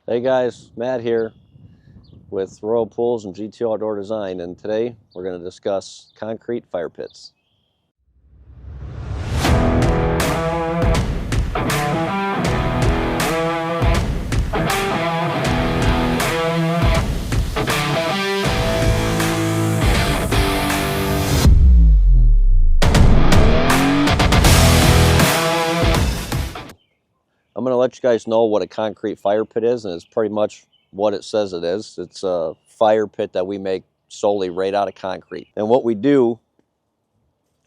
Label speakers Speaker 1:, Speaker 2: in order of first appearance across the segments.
Speaker 1: Hey guys, Matt here with Royal Pools and GTO Outdoor Design, and today we're going to discuss concrete fire pits. I'm going to let you guys know what a concrete fire pit is, and it's pretty much what it says it is. It's a fire pit that we make solely right out of concrete. And what we do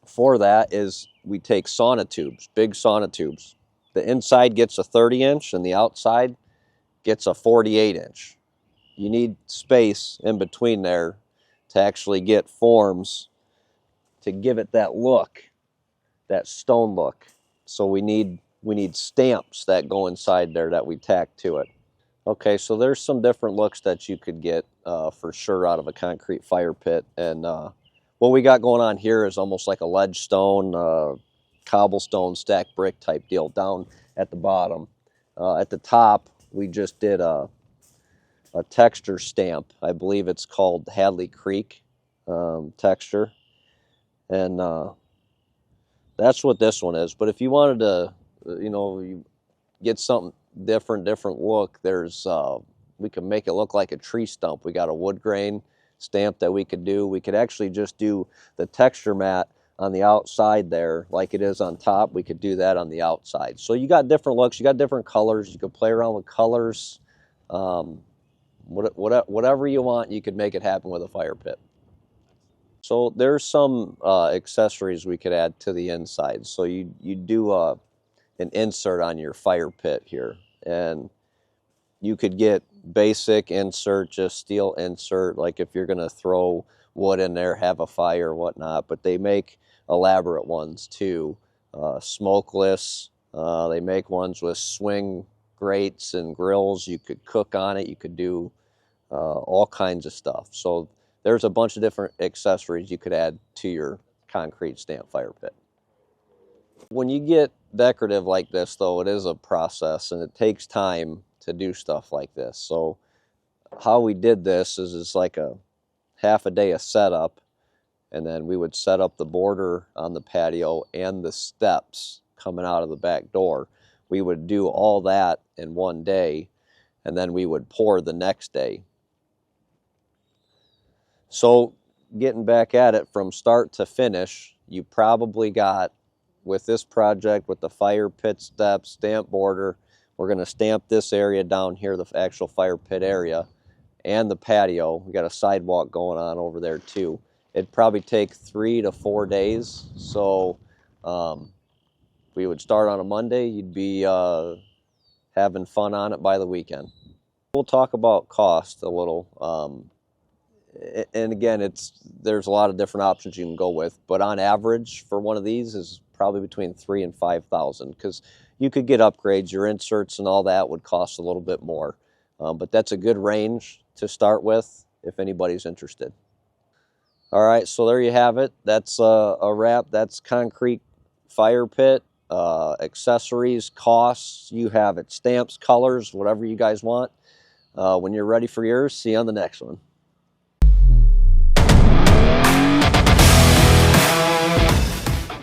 Speaker 1: for that is we take sauna tubes, big sauna tubes. The inside gets a 30-inch and the outside gets a 48-inch. You need space in between there to actually get forms to give it that look, that stone look. So we need stamps that go inside there that we tack to it. Okay, so there's some different looks that you could get for sure out of a concrete fire pit. And what we got going on here is almost like a ledge stone, cobblestone, stacked brick type deal down at the bottom. At the top, we just did a texture stamp. I believe it's called Hadley Creek texture. And that's what this one is. But if you wanted to, you get something different look, there's we can make it look like a tree stump. We got a wood grain stamp that we could do. We could actually just do the texture mat on the outside there like it is on top. We could do that on the outside. So you got different looks, you got different colors. You could play around with colors. Whatever you want, you could make it happen with a fire pit. So there's some accessories we could add to the inside. So you do an insert on your fire pit here, and you could get basic insert, just steel insert, like if you're going to throw wood in there, have a fire or whatnot. But they make elaborate ones too, smokeless. They make ones with swing grates and grills. You could cook on it. You could do all kinds of stuff. So there's a bunch of different accessories you could add to your concrete stamp fire pit. When you get decorative like this, though, it is a process and it takes time to do stuff like this. So how we did this is it's like a half a day of setup, and then we would set up the border on the patio and the steps coming out of the back door. We would do all that in one day, and then we would pour the next day. So getting back at it from start to finish, you probably got, with this project, with the fire pit steps, stamp border, we're going to stamp this area down here, the actual fire pit area, and the patio. We got a sidewalk going on over there too. It'd probably take 3 to 4 days. So we would start on a Monday. You'd be having fun on it by the weekend. We'll talk about cost a little. And again, there's a lot of different options you can go with, but on average for one of these is probably between $3,000 and $5,000, because you could get upgrades. Your inserts and all that would cost a little bit more, but that's a good range to start with if anybody's interested. All right, so there you have it. That's a wrap. That's concrete fire pit. Accessories, costs, you have it. Stamps, colors, whatever you guys want. When you're ready for yours, see you on the next one.